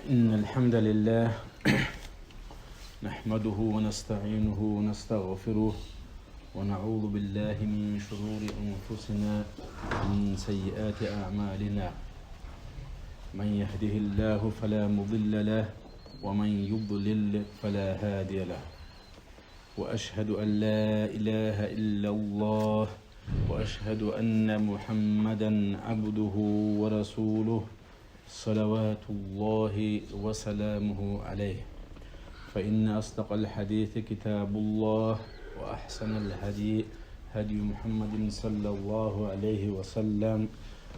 إن الحمد لله نحمده ونستعينه ونستغفره ونعوذ بالله من شرور أنفسنا ومن سيئات أعمالنا. من يهده الله فلا مضل له ومن يضلل فلا هادي له. وأشهد أن لا إله إلا الله وأشهد أن محمدا عبده ورسوله صلوات الله وسلامه عليه. فإن أصدق الحديث كتاب الله وأحسن الهدي هدي محمد صلى الله عليه وسلم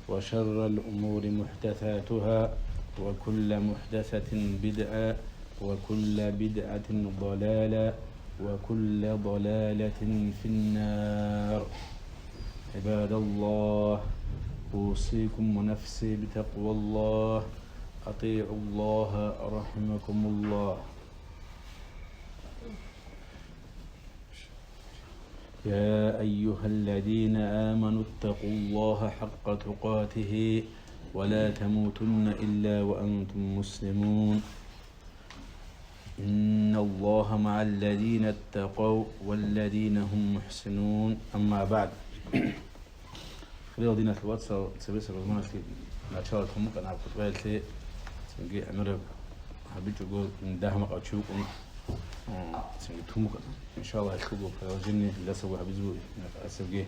وشر الأمور محدثاتها وكل محدثة بدعة وكل بدعة ضلالة وكل ضلالة في النار. عباد الله، أوصيكم ونفسي بتقوى الله. أطيعوا الله رحمكم الله. يا أيها الذين آمنوا اتقوا الله حق تقاته ولا تموتن إلا وأنتم مسلمون. إن الله مع الذين اتقوا والذين هم محسنون. أما بعد، خلينا دينا الواتساب سبيس الرزمان في نشاط هم كان عبد الغير شيء سنجي أمر حبيت أقول إن ده ما قاتشوكم سنجي تومك إن شاء الله يخلوا فراجني لا سوى حبيزو أسبجي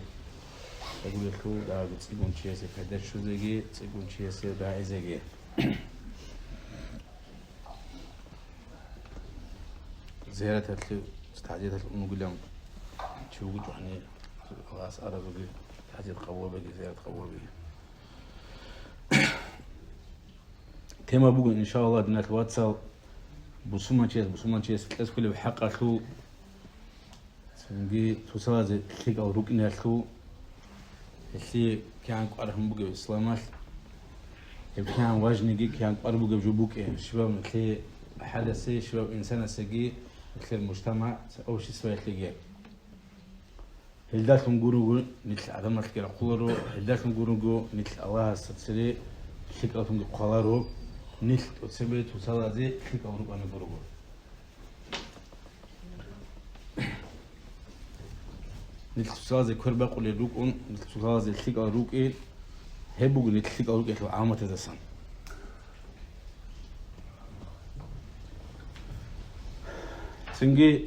أقول يخلوا ده بتصيبون شيء سكده شو زيجي تصيبون شيء سبعة زيجي. زيارة هتلو استعجلت نقول لهم شو قلت يعني خلاص أربعة تعجل قوة بقى زيارة قوة بقى. تما بقول إن شاء الله دنا الواتساب بسومان شيء تلاس كل بحق أخو سنجي توصل زي تلك أو ركن أخو اللي كان قارهم بقى إسلامات كان واجني كان قارب بقى جبوك شباب مثل حدثي شباب إنسان سجي مثل المجتمع أو شيء سوى تلاقيه. هلداتهم جورو مثل عدم الكير قولرو هلداتهم جورو مثل الله ستسري شكلهم قولرو مثل تسبت وصل زي شكل أوروب أنا جورو مثل وصل زي كربا قول روكون مثل وصل زي شكل أوروب إيه هبوج مثل شكل أوروب إيه عامة تدسان. سنجي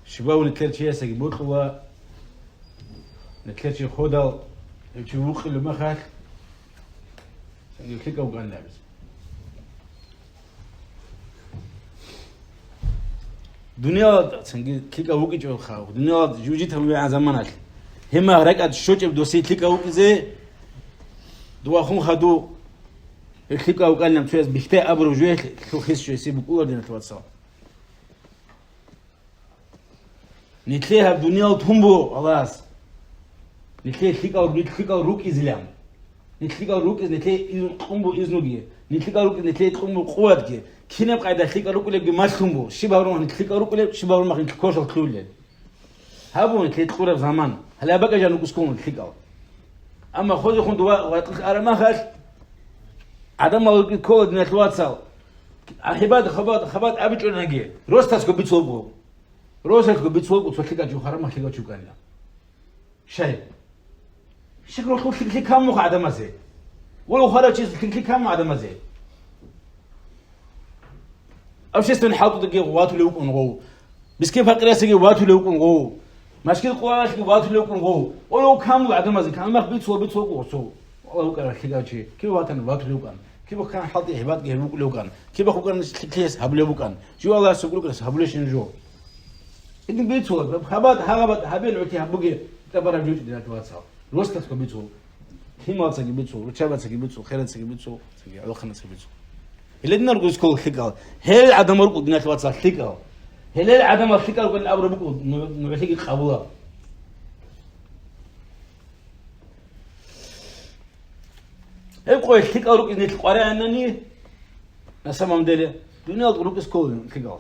شباب نتكلم شيء سجبوت هو نتكلم شيء خدا يشوفوك اللي ما خاش سنجي كليك أو كان لابس دنيا سنجي كليك أو كي جو خاو دنيا جوجيتها مع زمانك هما رجعت الشوج بدوسي كليك أو كذا دوا خون خدو كليك أو كان لم تفوز بيحتاج أبرو جوي شو خيس شو يسيب كل دينا توصل نتلاها بدنيا وتهمبو خلاص نتلاها تلقى روك إزلام نتلاها روك نتلاها تهمبو إزنوجي نتلاها روك نتلاها تهمبو قواتك كنا بقاعدة تلقى روك اللي بماش تهمبو شباب روح نتلاها روك اللي شباب روح نتكوش الخلول هابو نتلاها تقول زمان هلا بقى جانو كسكون نتلاها أما خذ خون دواء واتلك أنا ما خاش عدم ما الكود من الواتساب أحباد خبات أبيت ولا نجي روستاسكو بيتصوبو روسك بتسوق وتفكك جو خرم ما خليك تشوف قالنا شيء شكله خوش كل كام مخ عدم زي ولو خرج شيء كل كام عدم زي أو شيء استنحاط تجي واتو لو كنغو بس كيف فكر يسقي واتو لو كنغو مشكلة قواش واتو لو كنغو ولو كام عدم زي كان ما بتسوق وسو ولو كان خليك شيء كيف واتو لو كان كيف كان حاطي هبات جهبوك لو كان كيف أخو كان كيس هبلو كان جو الله سقولك هبلش نجو إنك بيتسوق خبات هبل عتي هبوجي تبرع جوج دينا تواتساب روستك بيتسوق هما تسقي بيتسوق وشابات تسقي بيتسوق خيرات تسقي بيتسوق تسقي على خمسة بيتسوق اللي نرجو سكول خيكال هل عدم ركود دينا تواتساب خيكال هل عدم خيكال قل أبرو بكو نبتيجي قبولا هيقول خيكال ركود نيت قارئ أنني نسمع مدلة دنيا ركود سكول خيكال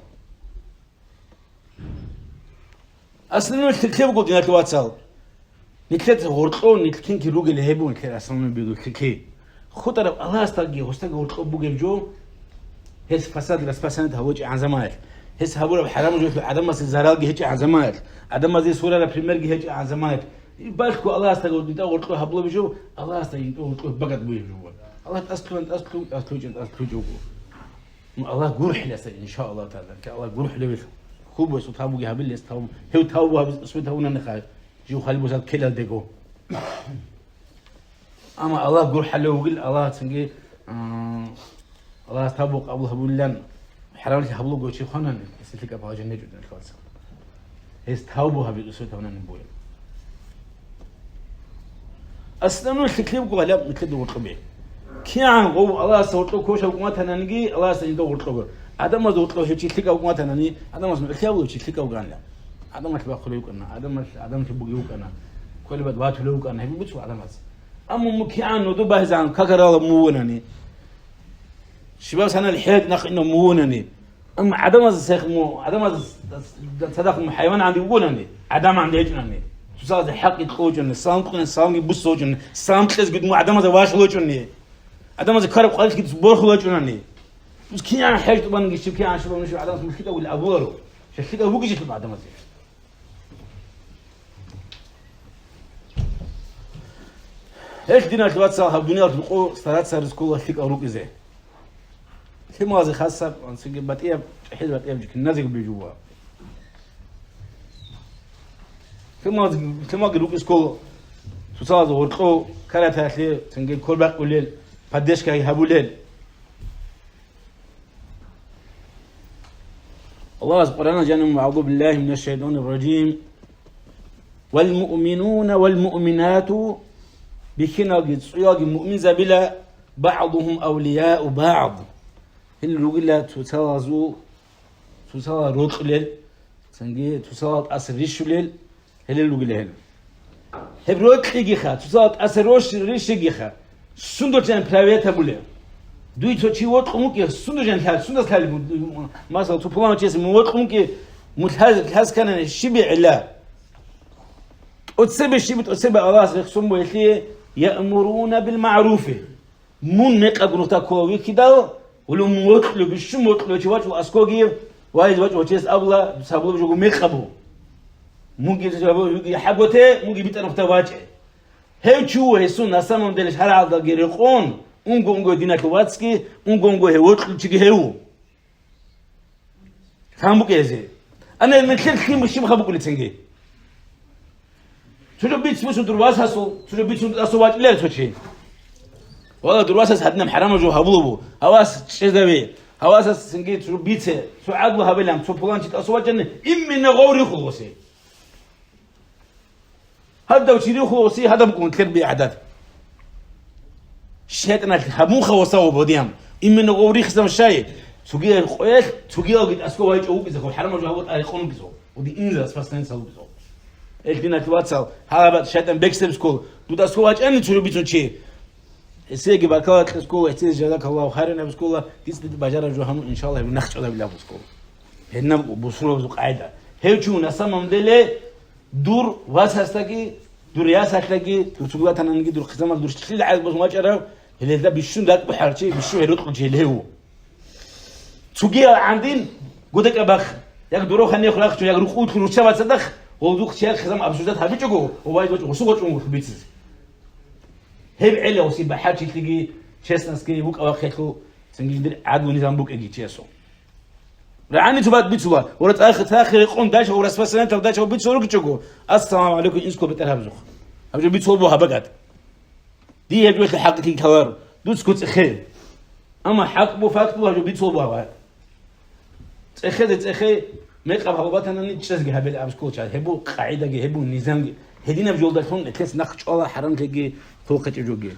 أصلاً نتكلم قلت لك واتساب نتكلم غرقون نتكلم كي روج اللي هيبون كي أصلاً بيدو كي خطر الله استرجي هستك غرقون بوجي جو هس فساد رسبسنت هوج عن زمانه هس هبور بحرام جو عدم مس زرال هيك عن زمانه عدم زي سوره بريمير هيك عن زمانه بالكو الله استغفر انت قلت هبلو بجو الله استغفر قلت بقت بيجو الله أسلو الله جروح لسه إن شاء الله تعالى الله جروح لبيت خوب بس وتابو جهبل لستهم هو تابو اسمه هونا نخال جو خالي بوزال كلا ديكو أما الله جروح له وقل الله تنجي الله تابو قبل هبولان حرامتي هبلو جوشي خانن يستلك أبغى جنة جدا الخالص هيس تابو هبل اسمه هونا نبوي أصلاً التكليف قال لا مثل دور طبيعي كيان قو الله سوتلو كوش حكومتنا نجي الله سيندو ورطلو هذا ما زوتلو هيك تلك حكومتنا ني هذا ما اسمه كيابو هيك تلك وقال لا هذا ما تبغى خلوك أنا هذا ما تبغى يوك أنا كل بعد وقت خلوك أنا هبي بتشوف هذا ما أما مكيان ودو بهزان ككرال موونني شباب سنة الحياة نخ إنه موونني أما هذا ما زسخ مو هذا ما صدق حيوان عندي وقولني هذا ما عندي هجنني تصاد حق يتخوجني سامقني سامي بوسوجني سامقلز قد مو هذا ما زواش لوجني هذا ما ذكر قالت كده بورخ لوجنني بس كي أنا حاجة طبعا نجيب كي أنا شباب نشوف هذا مشكلة ولا أبوره شكله هو كيجي في بعد ما زي إيش دينا تواتسا هبدوني أطلقوا ثلاث سرسكوا فيك أروق إزاي في مازي خاصة عن سجل بتأيب حيل بتأيب جك النازك بيجوا في ما قلوك إسكول تصاد ورقو كانت هاتلي سنجل كل بق وليل قديش كاي هبوليل الله سبحانه جل أعوذ بالله من الشيطان الرجيم والمؤمنون والمؤمنات بكنا قد صياغ مؤمن زبلا بعضهم أولياء بعض هل رجلا تسازو تساز رجل سنجي تساز أسريشلل هل رجلا هل هبروك تيجيخا تساز أسروش ريشيجيخا سندو جن برايفت بوله دوی تو چی وقت که سندو جن کرد سندو کرد مثلا تو پلان چیز موقع که متحز کنن شبیه علا أتسبب شبيت أتسبب الله يخصم بيتلي يأمرون بالمعروف من نقبل تكوي كده ولو موتلو بشو موتلو شواج وأسكوجي وايد واج وجهز أبلا بسبب بيجو ميقبو ممكن تجابو يحبوته ممكن بيتنا فتواجه هي شو هيسون نسمع دلش هر عالدا غيرقون اونگونگو دینا کواتسکی اونگونگو هوت چیگه هو فهمو كيزي انا مثل خيم مش بخبو كل تنجي شنو بيت مش درواس هسو شنو بيت اسواج لا توشي والله درواس حدنا حرام جو هبلو هواس شذبي هواس سنجي شنو بيت شو عقلو هبلام شو بلانشيت اسواجن من غوري خلوسي هذا وشيري خلوسي هذا بكون تربي اعداد شهدنا همون خواسته بودیم این من غوری خسم شاي سوگی خویل سوگی آگید اسکو وایج او بیزه خو حرام جو هوت آیخون بیزو و دی این زاس فاستن سال بیزو الدینا تواتسال ها بعد شهدن بکستم سکول دو اسکو وایج ان چورو بیزون چی سيجي بركات اسکول احتیاج جزاك الله خيرا بسكول ديست باجار جو هم ان شاء الله بنخش على بلا بسكول هنا بوصلوا قاعده هيجو نسمم دله دور واس هستاكي دور ياس هستاكي تسوغا تنانجي دور خزما دور شتل عايز بس ما جرى اللي ده بيشون ده بحرشي بيشو يرد جيله تسوغي عندين قدك ابخ ياك دورو خني خلاص ياك رخوت خروج شبا صدق ودوق شيل خزم ابسوزات هبيجو ووايد وسوق ومخ بيتس هب عله وسي بحاجي تلقي تشيسنسكي بوك او خيخو سنجي عدو نظام بوك اجي تشيسو رعني تبات بيتسوا ورت اخر يقوم داش ورس بس انت داش بيتسوا ركجو السلام عليكم انسكو بترهبزخ ابجو بيتسوا بو هبقات دي يجوز حقك كوار دوس كنت خير اما حق بو فاكت بو بيتسوا بو هبقات تخي ميقب هبقاتنا نتشزغ هبل ابسكو هبو قاعده هبو نظام هدينا بجولدتون تس نخش الله حرام تجي فوق تجوجي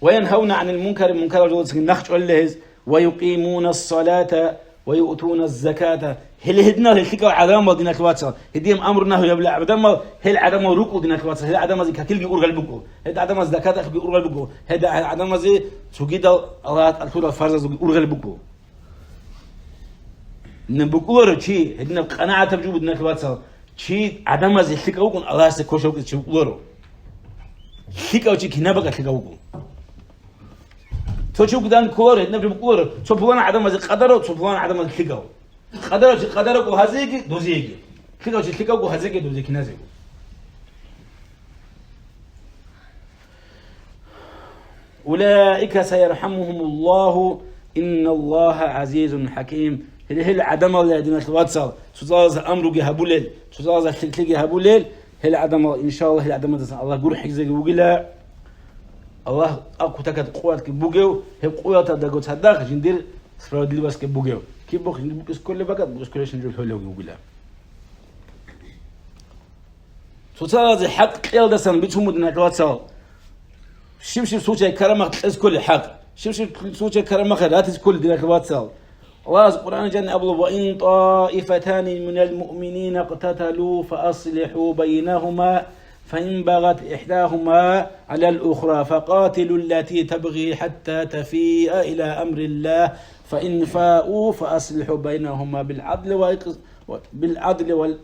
وينهون عن المنكر جولد نخش الله ويقيمون الصلاة ويؤتون الزكاة هل هدنا الحكا عدم ودينا كواتس هديم أمرنا يبلع عدم هل عدم ركوع دينا كواتس هل عدم زي كتير يقول قلبكو هذا عدم الزكاة يقول قلبكو هذا عدم زي سجيد الله الفرض الفرز يقول قلبكو نبقول شيء هدنا قناعة تبجو بدنا كواتس شيء عدم زي الحكا وكون الله سكوشوا كذي بقولوا ثقة كنابك ثقة تشوف قدام كور نبي بكور شوف فلان عدم قدره شوف فلان عدم ثقة قدرك وهزيك دوزيك ثقة وهزيك دوزيك نازك أولئك سيرحمهم الله إن الله عزيز حكيم هل العدم الذين تواتسل تزاز أمره جهبولل تزاز الثقة جهبولل هل عدم إن شاء الله هل عدم الله جور حجزك وقلا الله أكو تكاد قوات كبوجو هي قوات تدقو تصدق جندير سفراد اللي بس كبوجو كيف بخ بس كل بقى بس كل شيء نجيب حلو وقلا تزاز حق قيل دسان بيتهم مدنا تواتسل شمشي سوتشي كرمك إز كل حق شمشي سوتشي كرمك راتز كل دينك تواتسل الله القرآن جل أبلغ وإن طائفتان من المؤمنين اقتتلوا فأصلحوا بينهما فإن بغت إحداهما على الأخرى فقاتلوا التي تبغي حتى تفيء إلى أمر الله فإن فاءوا فأصلحوا بينهما بالعدل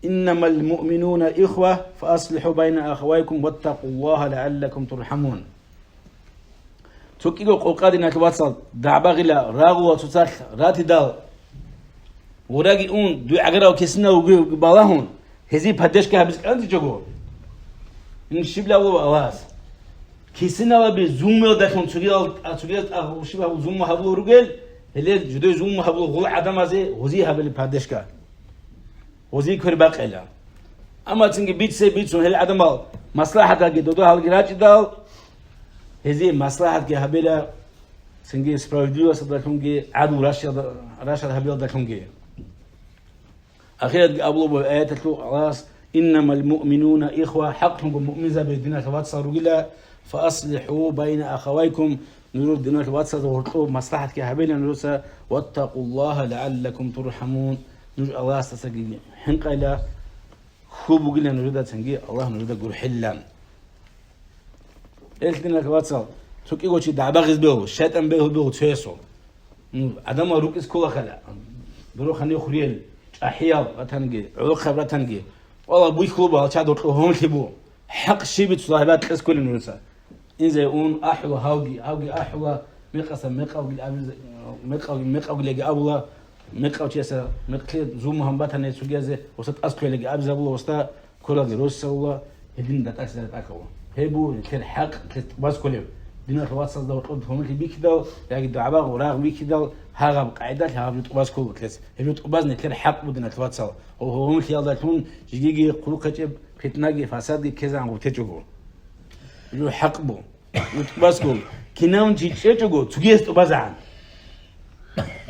إنما المؤمنون إخوة فأصلحوا بين أخويكم واتقوا الله لعلكم ترحمون تكيلو قوقادنا تواتسل دعبا غلا راغو وتسال راتي دال وراغي اون دو عغراو كسنا وبالاهون هزي بادشكا هبس انت جوجو ان شبلا واواس كسنا بزوم داخل تسجيل او شبه زوم هبلو رجل اللي جدو زوم هبلو غل عدم زي وزي هبل بادشكا وزي كرباق الا اما تنجي بيت هل عدم مصلحه دو هالجراج دال هذه مصلحة كهبلة سنجي سبرايديو صدقونجي عدو راشد هبيل دكونجي أخيرا قبلوا بآيات خلاص إنما المؤمنون إخوة حقهم بمؤمن بالدين تواتسا رجلا فأصلحوا بين أخويكم نور الدين تواتسا ورطوا مصلحة كهبلة نورسا واتقوا الله لعلكم ترحمون نور الله استسقي حنقا إلى خوب قلنا نريد سنجي الله نريد قول حلا الدين تواتسا سوكي وشي دعباغز بيو شيطان بيو تشيسو عدم روكس كولا خلا بروح خني خريل أحياء رتنجي عروق خبرتنجي والله بوي خوبه تشادو هم تبو حق شي بتصاحبات كاس كل نورسا إنزي اون أحوا هاوجي أحوا مقسم مقاوي لقى أبولا مقاو تيسا مقلي زوم هم باتني سوجازه وسط أسكو لقى أبز أبولا وسط كولا دروس أبولا هدين دات أكثر أكوا هيبو كل حق بس كله دينا تواتسل دو قد هم اللي بيكدو يعني دعبا وراغ بيكدو هاغا بقاعدات هاغا بتقباز كل كلاس هبي تقباز نكر حق بدنا تواتسل وهم اللي يالدون جيجي قلوقة فتناجي فساد كذا عم بتجوجو يو حق بو وتقباز كل كناون تجوجو تجيس تقبازان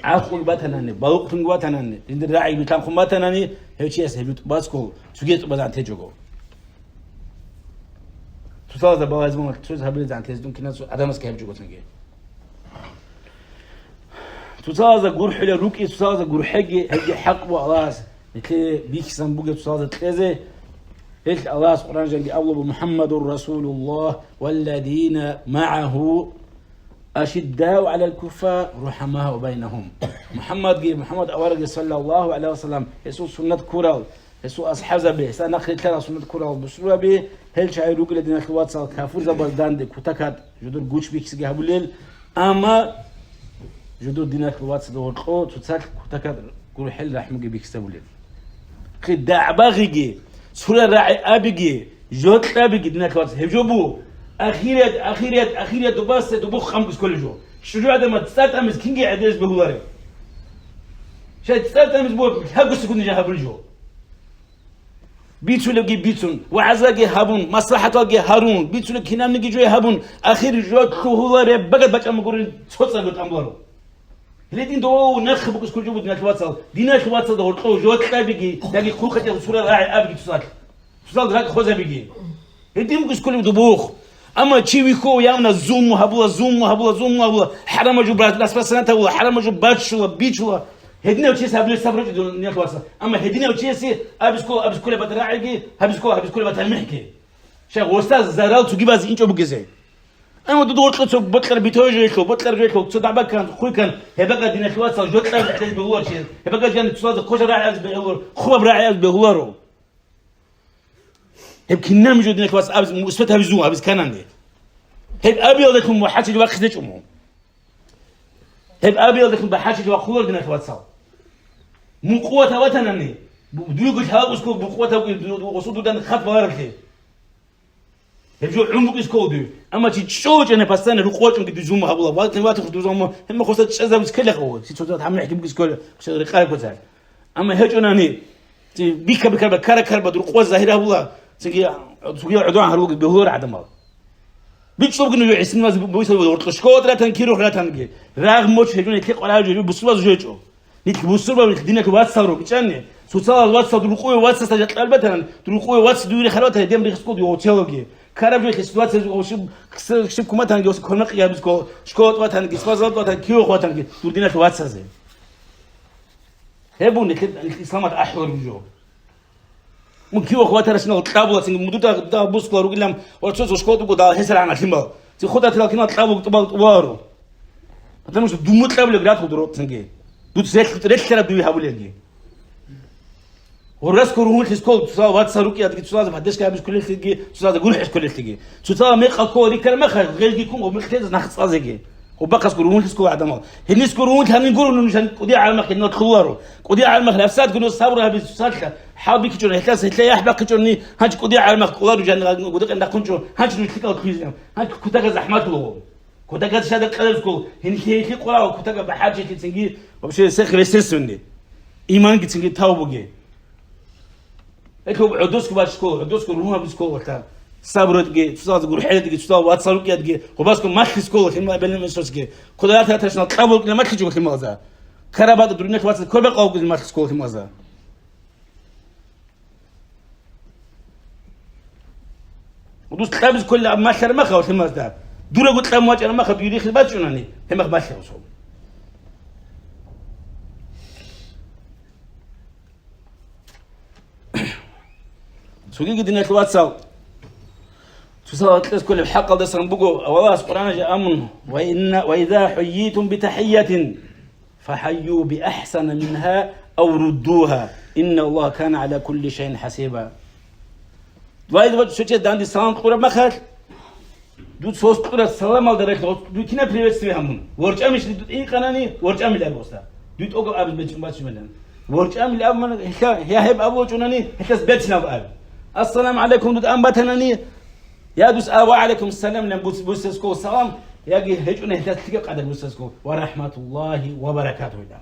عقل باتناني باوق تنقواتناني إن الراعي بتام خماتناني هيوشيس هبي تقباز كل تجيس تقبازان تجوجو تفاوض بواز مو تفوز هبلز عن تزدون كنا عدم اسكيب جوجو تنجي تفاوض غور حلا روكي تفاوض غور حقي حق وخلاص مثل بيكسن بوجه تفاوض تلازه قلت الله سبحانه وتعالى الله محمد رسول الله والذين معه أشداء على الكفار رحماء بينهم محمد أورق صلى الله عليه وسلم يسوع سنة كورال يسوع أصحاب زبي سنخل كلا سنة كورال بسرعة به هل شاعر رجل الذين اخوات صار كافور زبردان دي كتكات جدول جوش بيكس جهبوليل أما جدول الذين اخوات صار قوت وتصل كتكات كل حل رحمة بيكس جهبوليل خداع باغيجي سورة راعي أبيجي جوت أبيجي الذين اخوات هجوبو أخيرية دباس دبوخ خمس كل جو شجوع ده ما تستات أمس كينجي عديس بهولاره شايف تستات أمس بو هاجس كون جهبول جو بيتولي بيتون وعزاجي هابون مصلحتاجي هارون بيتولي كنام نجي جوي هابون أخير جوت كهولاره بقت بچ أمغورين صوصا جوت أمغورو هلدين دو نخ بقص كل جو بدنا تواتسل دينا تواتسل ده هرقو جوت أبيجي دقي كل خطية سورة راعي أبيجي تصال دراك خوزة بيجي هلدين بقص كل دبوخ أما تشيوي خو يامنا زوم هبولا حرام جو برات لاس بسنة ولا حرام جو باتش ولا بيتش ولا هدينا وتشيس هبل صبرت دون نيك واسا أما هدينا وتشيسي أبس كل بتراعي أبس كل بتلمحكي شغل أستاذ زرال تجيب از إنشو بجزء أنا ودو قلت بطلر بيتوجه له بطلر جيته تصدع بكان خوي كان هبقى دين الواتس جوت لا عدد بغور شيء هبقى جان تصاد كوش راعي از بغور خوب راعي از بغورو يمكن نام جود دين الواتس ابز مسفتها بزوها بس كان عندي هب ابيض لكم وحاجه وقت خدتهم هب ابيض لكم بحاجه وخور دين الواتس مو قوه وطنني بدو قلت ها اسكو بقوه وصدوا دان خط بغير هجو عمق إسكودو أما تشوج أنا بستنى رقوات عند دزوم هبلا وقت خدوزهم هم خصت تشذا بس كله قوة تشوج عم نحكي بقول بس رقاق كذا أما هجو أنا ني بيك بكرة كرب رقوات ظاهرة هبلا تيجي عدوان هروق بهور عدمال بيشوف إنه يحسن ما بيسوي ورقشكوت لا تنكيرو لا تنكي رغم موش هجو نتلقى على جري بسوا جوجو نتلقى بسوا بالدنيا كوات صاروا كأني سوسال وات صدر رقوة وات سجت قلبتنا رقوة وات دوري خلوتها دم ريخسكود يوتشلوجي كارب جت سитуация وشب شب كمان تانجي وس كنا قيا بس كو شكوت واتانجي سبازات واتانجي كيو واتانجي تودينا في واتسازي هبون الإسلام أحور بجو مو كيو واتر شنو تقابل سين مدودا دا بوس كلارو قلهم ورشوش شكوت ودا هسر عنا كيما تخوضها تلاقينا تقابل تبارو هذا مش دوم تقابل قرات خضروت سنجي دوت زيت ريت كرب دوي هابولينجي والراس كروهون تسكول تصاب وات صاروكي هذيك تصاب بعدش كان مش كل تيجي تصاب تقول حش كل تيجي تصاب ميقا كوري كلمه غير يكون ومختز ناخذ صازيجي وبقى كروهون تسكول عدم هني كروهون كان نقولوا انه مشان قضي على المخ انه تخوروا قضي على المخ نفسات كانوا صبرها بالسالكه حابي كيجون هتلاس هتلاقي احبق كيجوني هاج قضي على المخ قولوا جان قضي عندك كنتو هاج نتلقى كويزهم هاج كنت زحمات له كنت شاد قلبكم هني هي قراو كنت بحاجه تنجي وبشي سخر سسني ايمان كتنجي تاوبوجي اكو عدوسك باشكو عدوسك روما بسكو وقتها صبرت جي تصاد تقول حيلت جي تصاد واتصلوا جي وباسكو ما تسكو في ما بين مسوسكي كلها تشنا طابل لما تجي في مغزى كربات الدنيا توصل كل بقى وقت ما تسكو في مغزى ودوس خابز كل ما شر ما خاوش في مغزى دور قلت لهم واجه ما خدوا يدي خدمات شنوني هم ما باش يوصلوا سوقي دينا الواتساب تصل كل بحق ده سنبقوا والله القرآن جاء أمن وإذا حييتم بتحية فحيوا بأحسن منها أو ردوها إن الله كان على كل شيء حسيبا وإذا شو عندي سلام قرة ما خال دوت صوص قرة سلام على درجة دوت كنا بريفستي همون ورج أمش دوت إيه قناني ورج أمي لأبوستا دوت أوقف أبد بيتشم باتش ملان ورج أمي لأب من هي هب أبو جوناني هكذا بيتنا بأب السلام عليكم دوت أم باتناني يا دوس وعليكم السلام لم بوسسكو السلام يجي هجونا هكذا تلقى قدر بوسسكو ورحمة الله وبركاته ده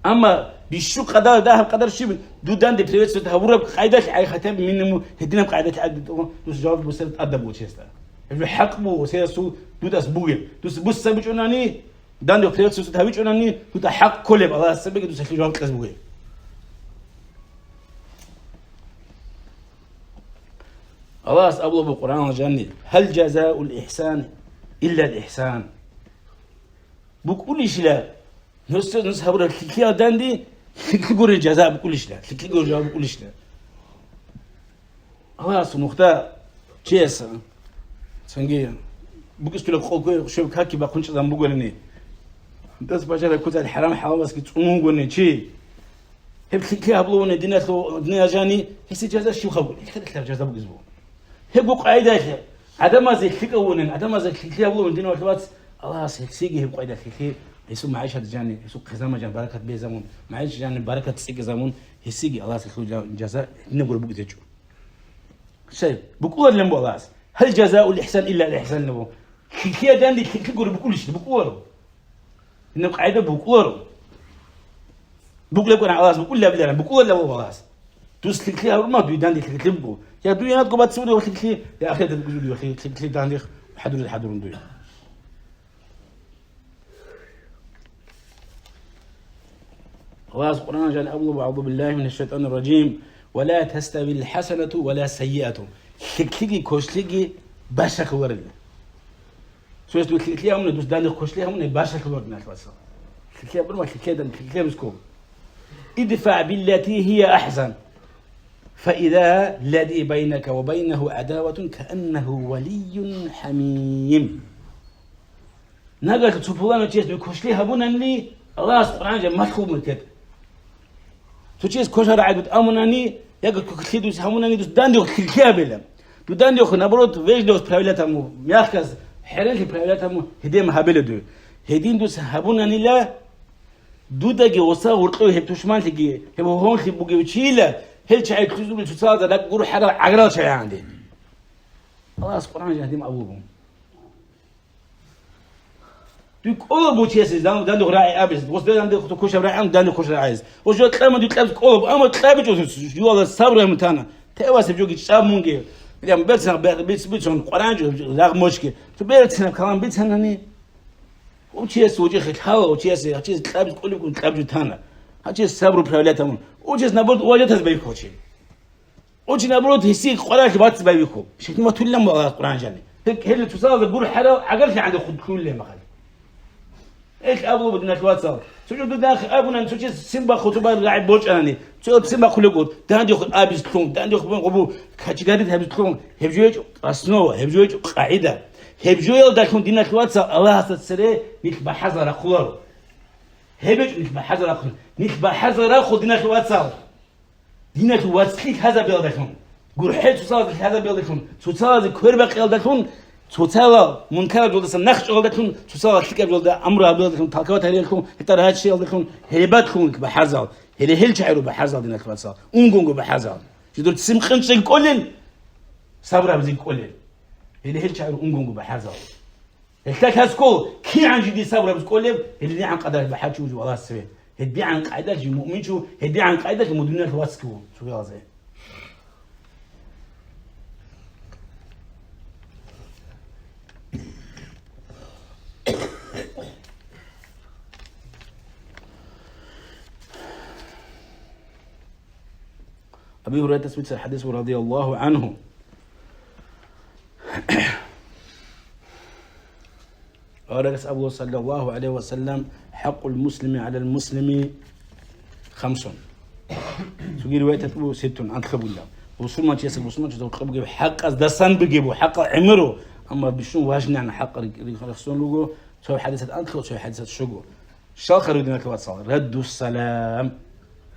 أما بيشو قدر ده قدر شيء دودان دي بريفت تهورب قاعدة على ختم منه هدينا قاعدة عد دوس جواب بس أدب وشيستا الحق بو سياسو دوداس بوجل دوس بوس سبجوناني دان دي بريفت تهويجوناني دوت حق كله الله سبج دوس جواب كاس بوجل الله أبلغ بالقرآن الجنة هل جزاء الإحسان إلا الإحسان بكل شيء لا نص هبر الكيا داندي تقول الجزاء بكل شيء لا تقول الجواب بكل شيء لا الله سنختار جيس سنجي بقصت له خلق شو كاكي بكونش زم بقولني بس بجرب كذا الحرام حرام بس كتقوم قولني شيء هب كي هبلون دنيا جاني هسي جزاء شو خبر كذا جزاء بقزبو هبو قاعدة عدم زي كيكونن عدم زي كيكابلو من دين وكبات الله سيجي هبو قاعدة كيكي يسوع معيشة جاني يسوع خزامة جان بركة بيزامون معيشة جاني بركة سيجي زامون هسيجي الله سيخلو جزاء نقول بقديجو شيء بقول لهم الله هل جزاء الإحسان إلا الإحسان نبو كيكي جاني كيكي بقول شيء بقول إنه قاعدة بقول لكم على الله بقول لا بلا بقول لا والله توس كيكي ما بيدان دي كيكي بقول يا دوينات قبات سوري وخلي يا أخي تقولوا لي أخي خلي دانديخ حضرون دوي الله القرآن جل أبلغ أعوذ بالله من الشيطان الرجيم ولا تستوي الحسنة ولا السيئة خلي كوشلي باشك ورد شو اسمه خلي هم ندوس دانديخ كوشلي هم باشك ورد ناس خلي برما خلي مسكوب ادفع بالتي هي أحسن فإذا الذي بينك وبينه عداوة كأنه ولي حميم. نقلت تفلان وتشيس بكشلي هبونني الله سبحانه وتعالى مشخوب مكت. تشيس كشر عاد بتأمنني يقول كشلي دوس هبونني دوس دانديو كلكابلم. دو دانديو خنابروت ويج دوس برايلاتامو مياخكس حرنتي برايلاتامو هديم هابلدو. هدين دوس هبونني لا دوداجي وصا ورقو هبتوشمان تجي هبو هون خبوجي بتشيله هل شيء تزول تتصادر لك قول حدا عقرال شيء عندي. الله سبحانه وتعالى هديم أبوهم. تقول بوتيسي داندو راعي أبيز وصل داندو تكوش راعي داندو كوش راعيز وشو تلام دو تلام تقول أما تلام جو هذا الصبر متانا تواس بيجوك تشاب مونجي اليوم بيتنا بيتون قرانجو لاغ مشكل تبيتنا كلام بيتنا ني وتيس وجه خلاص وتيس هتيس تلام تقول يكون تلام تانا هتيس صبر برولاتهم وتيس نبرد وجه تزبي كوشي وتيس نبرد هسيك قراش بات تزبي كو شكل ما تلم قران جاني هل تصادر قول حدا عقلت عند خد كل ما خلي إيش أبو بدنا تواتر سجود داخل أبونا نسوي سيمبا خطبة لاعب بوش أني سجود سيمبا خلقود داندي خد أبيز تكون داندي خد قبو كاتشجاري هبز تكون هبجوج أسنو هبجوج قاعدة هبجوج داخل دينا تواتر الله هستسري نتبع حذر خلر هبج نتبع حذر خلر نتبع حذر خد دينا تواتر دينا تواتر هذا بيلدكم قول حيل تصاد هذا بيلدكم تصاد كوربا قيلدكم توتالا منكر جلدة نخش جلدتون توتالا تلقى جلدة أمر جلدتون تلقوا هريلكم حتى هاد الشيء جلدتون هرباتكم بحزال هل شعروا بحزال دينا كبصال أنقوا بحزال جدول تسم خنش كلن صبر بزين كلن هل شعروا أنقوا بحزال التك هسكول كي عن جدي صبر بز كلن اللي عن قدر بحاجة وجو الله سبحانه هدي عن قاعدة المؤمن شو هدي عن قاعدة المدنيا الواسكو شو يازه أبي هريرة تثبت الحديث رضي الله عنه قال أبو صلى الله عليه وسلم حق المسلم على المسلم 5 تقول رواية تبو 6 عن خبولا وصول ما تيسك وصول ما تيسك حق دسان بجيبه حق عمره أما بشنو واجنا عن حق رخصون لوجو سوي حادثة أنتلو سوي حادثة شجو شاخ ردنا كوات صار ردوا السلام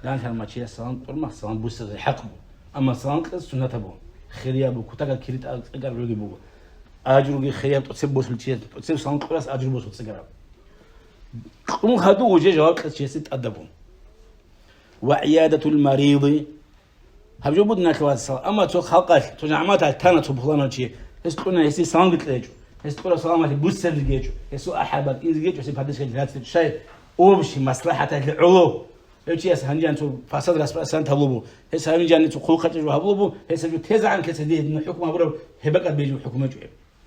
لأن هالما تيجي سلام طرما سلام بوس حقبه أما سلام كذا سنة تبو خيريا بو كتاع كريت أجر روجي بو أجر خيريا تسيب بوس التيجي تسيب سلام كلاس أجر بوس تسجرا قوم خدوا وجه جواب كذا ست أدبهم وعيادة المريض هبجو بدنا كوات صار أما تو خلقت تو جماعات التانة تو بخلنا شيء هستقولنا يسي سلام قتلجو هستقول سلام على بوس الجيجو يسوع أحبك إنز جيجو سيب هذا الشيء هذا الشيء وبشي مصلحة العلو ليش هنجان تو فساد رأس سنة هبلوبو هس هنجان تو خلقة جو هبلوبو هس جو تزع عن كسديد إنه حكم أبورو هبقى بيجو حكومة جو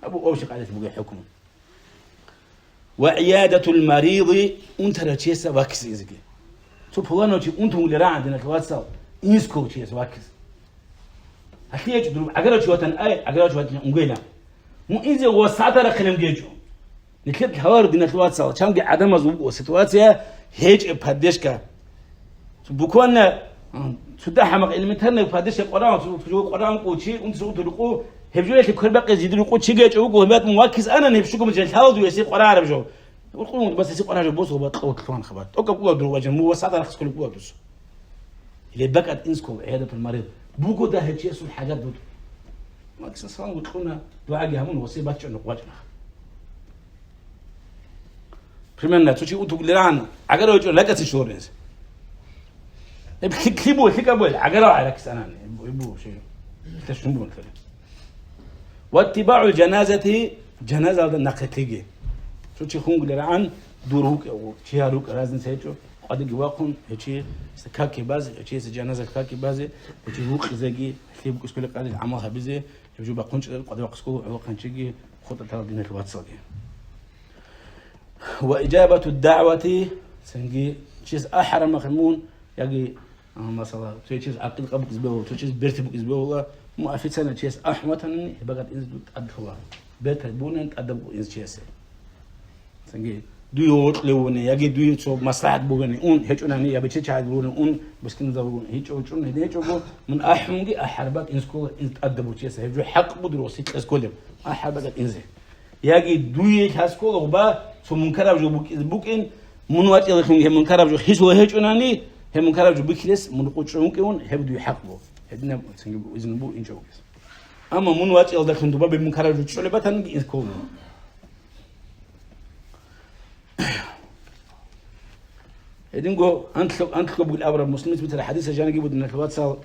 أبو أوش قاعدة تبغى حكم وعيادة المريض أنت رأيت واكس إزكي تو فلان وشي أنتم اللي راعي عندنا كواتساب إنسكو شيء واكس هكذا يجدرو أقرأ شو وتن أقرأ شو وتن أنقينا مو إنزل وساعة رخلهم جيجو نكتب الحوار دينا كواتساب كم جي عدم مزوج وسيتواتيا هيج بهدشكا بكون سداح حمق المتهن بهدش القرآن تجو القرآن قوتشي أنت سووا تلقوا هبجوا لك كل باقي يزيدوا قوتشي جيج وقوا هبات مواكس أنا نبشكم من الحوض ويصير قرآن رجوا يقولون بس يصير قرآن بوس هو بتقوى كلام خبر أوكي قوة دروجة مو وساعة رخص كل قوة دوس اللي بقت إنسكو عيادة المريض بوجو ده هيك يسوي الحاجات بود ما كسر صار وتقولنا دعاء جهمون وصيبات شنو قواجنا بريمنا تشي وتقول لنا عقرا وجه لك تشورنس كيبو كيبول عقرا على كسنان يبو شيء تشنبون كده واتباع الجنازة جنازة هذا نقتيجي تشي خونق لنا دوروك أو شياروك رازن سيجو قد جواكم هيك سكاكي باز هيك جنازة كاكي باز هيك روك زاجي في بكسكول قاعد عملها بزي يجوا بقونش قد وقسكو عوقن شيء خطة تردين الواتساب وإجابة الدعوة سنجي شيء أحرم مخمون يجي مثلا شيء عقل قبض زبوا شيء بيرتب زبوا والله مو أفيد سنة شيء أحمد بقت إنز أدخل بيت بونن أدب إنز شيء سنجي دويوت لونه يجي دويوت سو مصلحة بوغني اون هيجوناني يا بتشي تشاد بوغني اون بس كن زبون هيجون هيجو من احمغي احربات انسكول ادبو تشيس هيجو حق بدروسي اسكولم احربات انزي يجي دويت هاسكول وبا سو منكراب جو بوكين من واتي لكن منكراب جو حيسو هيجوناني هم منكراب جو بكلس من قوچون كون هبدو حق بو هدنا سنجو اذن بو انجوكس اما من واتي لكن دوبا بمنكراب جو تشولباتن انسكول يدينغو أنتلو بقول أبرا مسلمين مثل الحديث جاني جيبوا من الواتساب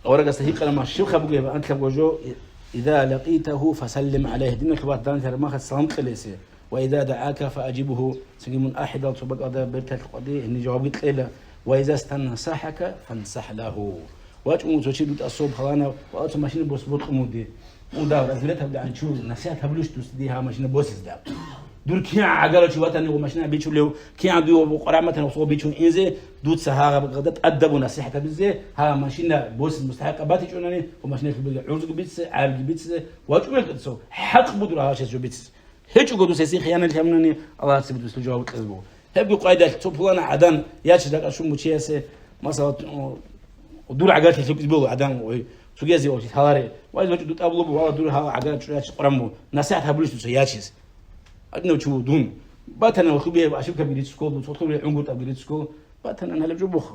أورا قصدي لما الشيخ أبو جيب أنتلو جو إذا لقيته فسلم عليه دين الخبات دان ترى ما خد سلام قليسه وإذا دعاك فأجبه سجي من أحد الصباح هذا بيت القضية إني جوابت ليلة وإذا استنصحك فانصح له وأجمع توشيد الصوب خلانا وأتو ماشين بوس بوت مودي ودار أزلتها بدي عن شو نسيتها بلوش تسديها ماشين بوس ده دور كيا عقله شو وطني وماشنا بيشوا له كيا عندو بقرامة وصو بيشوا إنزه دود سهارة بقدر أدب ونصيحة بزه ها ماشنا بوس مستحق باتي شونني وماشنا في بالعرض بيتس عارف بيتس واجمل كده حق بدر هاش شو بيتس هيك قدو سيسي خيانة الهمنني الله سبحانه وتعالى جواب كذبه هبقوا قاعدة تبلنا عدن ياش دك أشوف مشياسة مثلا ودور عقلت تبلوا عدن شو جازي وقت هاري وايد وجدوا تقبلوا بوا دور ها عقلت شو ياش قرمو نصيحة بلوش تسياشيس أدنى وشو دون باتنا وخبيه أشوف كبيرة سكول وصوت خبيه عنقود كبيرة سكول باتنا أنا لبجو بخ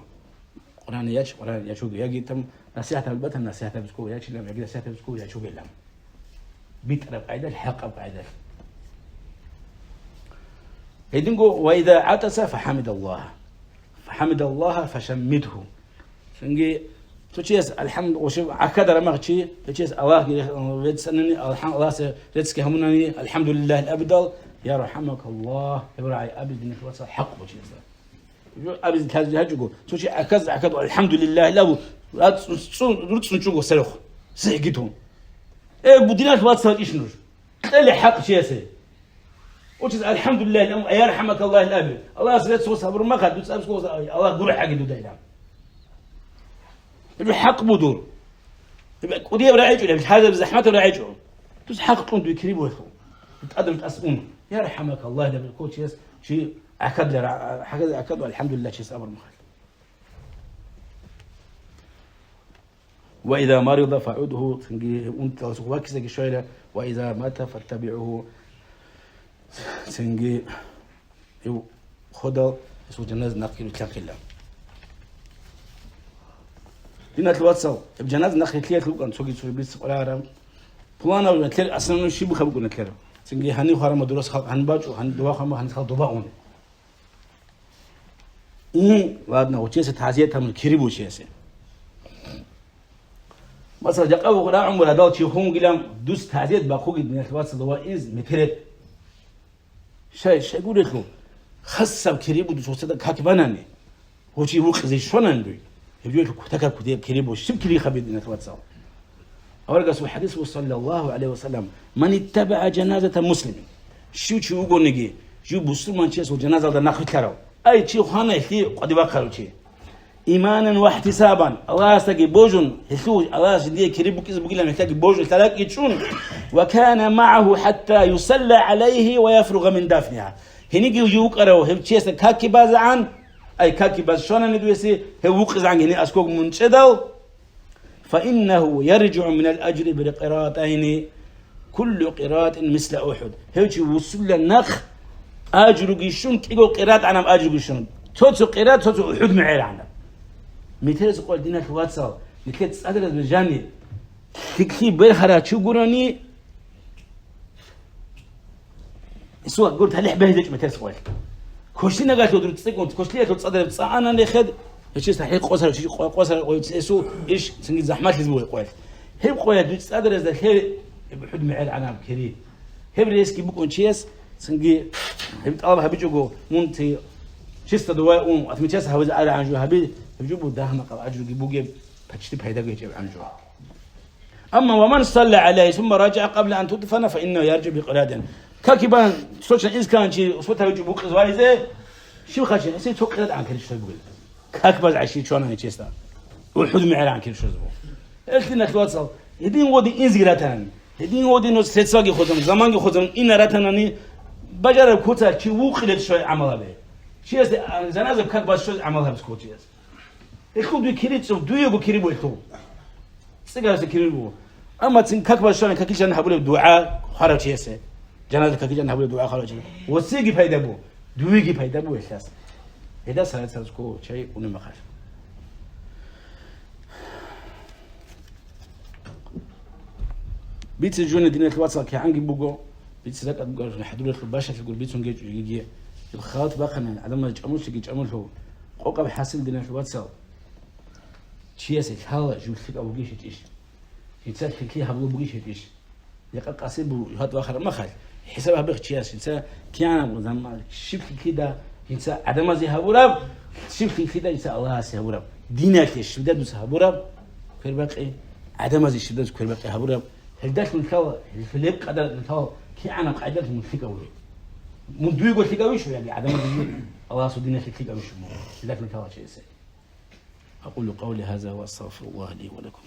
قرآن ياش قرآن ياشوف يجي تم نصيحة باتنا نصيحة بسكول ياش لما يجي نصيحة بسكول ياشوف يلام بيت رب عيدل حق رب عيدل هيدنقو وإذا عطس فحمد الله فشمته سنجي تشيس الحمد وشوف عكذا رمغتشي تشيس الله يتسنني الحمد الله رزقك همنني الحمد لله الأبدل يا رحمك الله يبرعي أبد إنك وصل حق وشيس أبد هذا هجوجو تشي عكذا الحمد لله لا رتصون شو سلخ سحقتهم إيه بديناش وصل إيش نور اللي حق شيسه وتشيس الحمد لله يا رحمك الله الأبد الله سلت سوى صبر ما خد الله قول حق دو دايلا الحق بدور ودي براعيجو لابد هذا بزحمته براعيجو تس حق طون دو يكريبو يخو تقدم تأسئون يا رحمك الله ده بالكوتش يس شيء أكد حاجة أكد والحمد لله شيء أمر مخل وإذا مرض فعوده تنجي أنت سواك زي شوية وإذا مات فاتبعه تنجي خدا سو جناز نقل وتلاقي الله هنا الواتساب بجناز نخل كلية لوكان سوقي سوي بيس قلارم بوانا ونكلر أصلاً شيء بخبق نكلر سنجي هني خارم مدرس خال هنباج وهندوا خام هنخال دباون وادنا وشيء تعزية من كريبو شيء مثلا جاء أبو غلام عمر هذا شيء هم قلنا دوس تعزية بقوق من الواتساب دواء مكرت شيء يقول لكم خصب كريبو دوس وسط كاتبانني هو شيء هو خزي شلون عنده يقول لك تكاب كتير كريم وشب كلي خبير إنه تواتساب أول قصة حديث صلى الله عليه وسلم من اتبع جنازة مسلم شو يقول نجي شو مسلمان شيء سو جنازة ده ناخذ كرو أي شيء خانة يحكي قد يبقى شيء إيمانا واحتسابا الله يستجيب بوجن يسوع الله يديه كريم بكيس بقول لهم يحتاج بوجن ثلاث يتشون وكان معه حتى يصلى عليه ويفرغ من دفنها هنيجي يقرأ هم شيء كاكي بازعان أي كاكي بس شلون ندوسي هو وقز عن هنا أسكوك منشدل فإنه يرجع من الأجر بقراءتين كل قراءة مثل أحد هيجي وصل النخ أجر جيشون كيقول قراءة أنا أجر جيشون توتو قراءة توتو أحد معير عنه مثل سقول دينا الواتساب مثل تسأل الجاني تكفي بالخرا شو قراني سواء قلت هل حبه هيك مثل سقول كوشتنا قالت له تسيكون كوشتليه تصدر بصانا ناخذ هيك صحيح قصر شيء قصر ويتسو ايش سنجي زحمات لزبوي قوي هي قوي تصدر اذا خير بحد معير عنام كري هي ريسكي بكون تشيس سنجي هي طلبها بيجو مونتي شيست دواء اتمتيس هوز على عنجو هبي بيجيبوا دهما قال اجر بوجي بتشتي بهيدا يجيب عنجو اما ومن صلى عليه ثم رجع قبل ان تدفن فانه يرجع بقراد كاكيبان سوتشن إنس كان شيء صوتها يجيبوا قزوالي زي شو خاشين يصير توقيت عن كل شيء يقول كاكباز عشي شلون أنا تشيستا والحزم على عن كل شيء زبون قلت لنا توصل يدين ودي إنزيراتان يدين ودي نص سواقي خدم زمان خدم إن راتناني بجرب كوتا شي وقلت شوي عملها به شي زنازه كان بس شوي عملها بس كوتشي يخو دو كيريت دو يغو كيريبو يخو سيغا كيريبو اما تن كاك بس شوي كاكي جن حبل دعاء خرج يسه جنازه كاكي جن حبل دعاء خرج وسيغي فايده بو دويغي فايده بو احساس هذا سالت كو شيء ونما خاف بيت جون دينا الواتساب كي عنقي بوغو بيت سلاك ابغى حدود الباشا تقول بيتون يجي الخاط باقنا عدم ما يجمعوش يجمعوا هو قوقه بحاسب دينا الواتساب تشيس هلا جو فيك ابو جيش ايش يتسال كي هبو بوغيش ايش يقا قاسب هات اخر ما خاف حسابها بخ تشيس انت كيان زعما شفت كده انت عدم زي هبورب شفت كده انت الله سيهبورب دينك الشداد سيهبورب كل باقي عدم زي الشداد كل باقي هبورب هداك من كوا في الليل قدر من كوا كي أنا قاعدة من فيكاوي من دوي قلت فيكاوي شو يعني عدم الدين الله سودينا في فيكاوي شو هداك من كوا شيء أقول قولي هذا وأستغفر الله لي ولكم